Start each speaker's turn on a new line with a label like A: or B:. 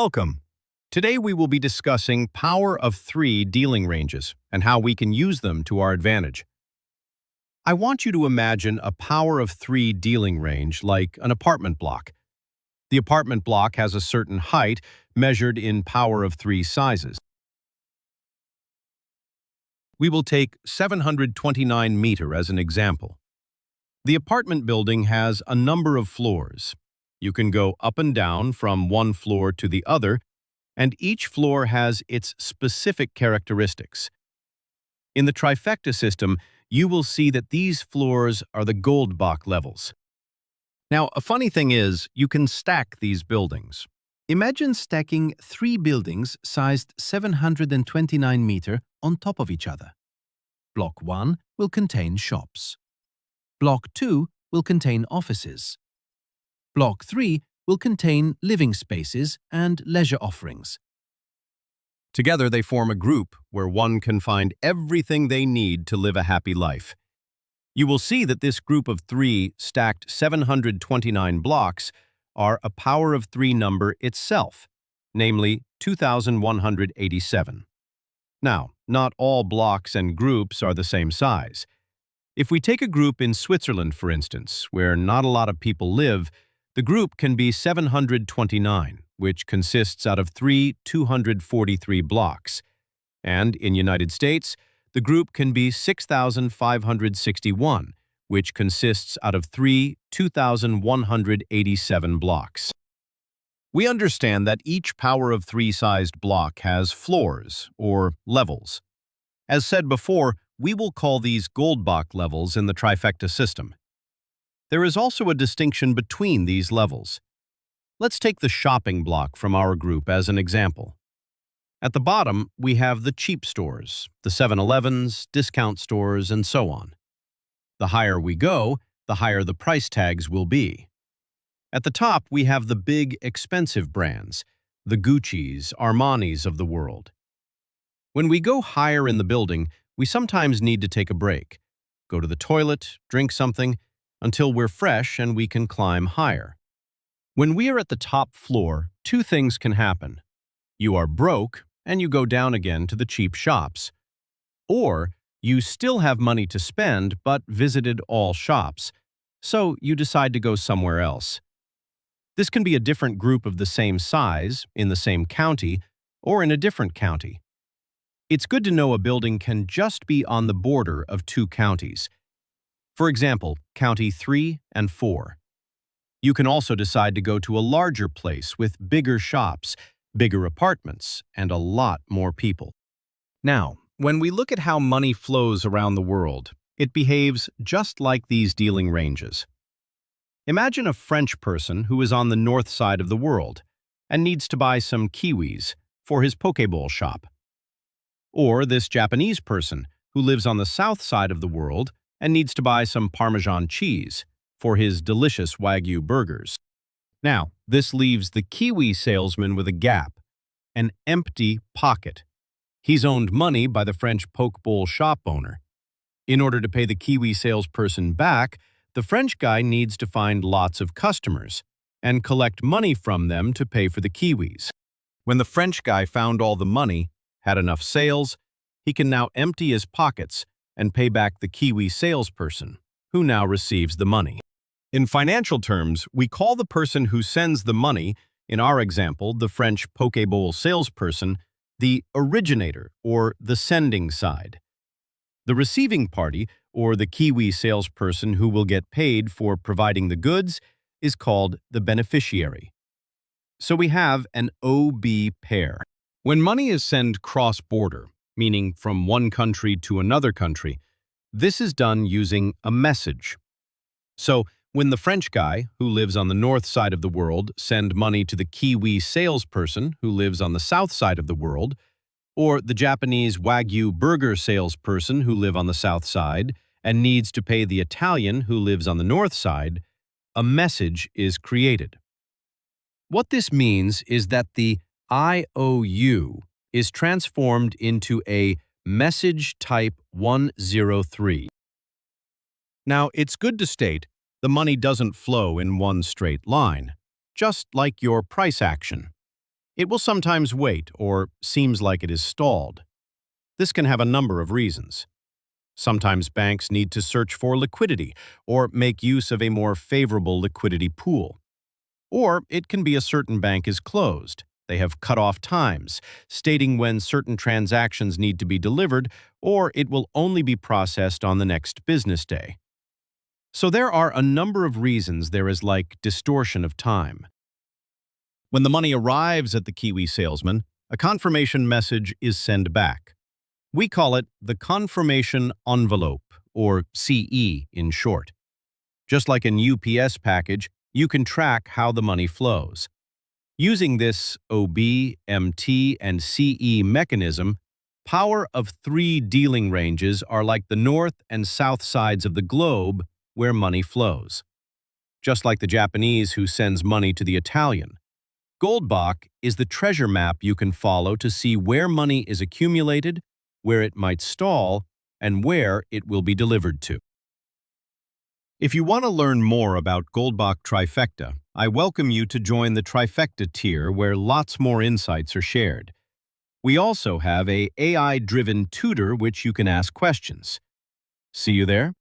A: Welcome. Today we will be discussing power of three dealing ranges and how we can use them to our advantage. I want you to imagine a power of three dealing range like an apartment block. The apartment block has a certain height measured in power of three sizes. We will take 729 meter as an example. The apartment building has a number of floors. You can go up and down from one floor to the other, and each floor has its specific characteristics. In the trifecta system, you will see that these floors are the Goldbach levels. Now, a funny thing is, you can stack these buildings. Imagine stacking three buildings sized 729 meter on top of each other. Block 1 will contain shops. Block 2 will contain offices. Block 3 will contain living spaces and leisure offerings. Together they form a group where one can find everything they need to live a happy life. You will see that this group of three stacked 729 blocks are a power of three number itself, namely 2,187. Now, not all blocks and groups are the same size. If we take a group in Switzerland, for instance, where not a lot of people live, the group can be 729, which consists out of three 243 blocks. And in United States, the group can be 6,561, which consists out of three 2,187 blocks. We understand that each power of three-sized block has floors, or levels. As said before, we will call these Goldbach levels in the trifecta system. There is also a distinction between these levels. Let's take the shopping block from our group as an example. At the bottom, we have the cheap stores, the 7-Elevens, discount stores, and so on. The higher we go, the higher the price tags will be. At the top, we have the big, expensive brands, the Guccis, Armanis of the world. When we go higher in the building, we sometimes need to take a break, go to the toilet, drink something, until we're fresh and we can climb higher. When we are at the top floor, two things can happen. You are broke and you go down again to the cheap shops. Or you still have money to spend but visited all shops, so you decide to go somewhere else. This can be a different group of the same size, in the same county, or in a different county. It's good to know a building can just be on the border of two counties. For example, County 3 and 4. You can also decide to go to a larger place with bigger shops, bigger apartments, and a lot more people. Now, when we look at how money flows around the world, it behaves just like these dealing ranges. Imagine a French person who is on the north side of the world and needs to buy some kiwis for his Pokeball shop. Or this Japanese person who lives on the south side of the world and needs to buy some Parmesan cheese for his delicious Wagyu burgers. Now, this leaves the Kiwi salesman with a gap, an empty pocket. He's owed money by the French poke bowl shop owner. In order to pay the Kiwi salesperson back, the French guy needs to find lots of customers and collect money from them to pay for the kiwis. When the French guy found all the money, had enough sales, he can now empty his pockets and pay back the Kiwi salesperson, who now receives the money. In financial terms, we call the person who sends the money, in our example, the French Pokeball salesperson, the originator or the sending side. The receiving party, or the Kiwi salesperson who will get paid for providing the goods, is called the beneficiary. So we have an OB pair. When money is sent cross-border, meaning from one country to another country, this is done using a message. So, when the French guy, who lives on the north side of the world, send money to the Kiwi salesperson, who lives on the south side of the world, or the Japanese Wagyu burger salesperson who live on the south side and needs to pay the Italian who lives on the north side, a message is created. What this means is that the IOU is transformed into a message type 103. Now, it's good to state the money doesn't flow in one straight line, just like your price action. It will sometimes wait or seems like it is stalled. This can have a number of reasons. Sometimes banks need to search for liquidity or make use of a more favorable liquidity pool. Or it can be a certain bank is closed. They have cut off times, stating when certain transactions need to be delivered, or it will only be processed on the next business day. So there are a number of reasons there is like distortion of time. When the money arrives at the Kiwi salesman, a confirmation message is sent back. We call it the confirmation envelope, or CE in short. Just like an UPS package, you can track how the money flows. Using this OB, MT, and CE mechanism, power of three dealing ranges are like the north and south sides of the globe where money flows. Just like the Japanese who sends money to the Italian, Goldbach is the treasure map you can follow to see where money is accumulated, where it might stall, and where it will be delivered to. If you want to learn more about Goldbach Trifecta, I welcome you to join the Trifecta tier where lots more insights are shared. We also have a AI-driven tutor which you can ask questions. See you there?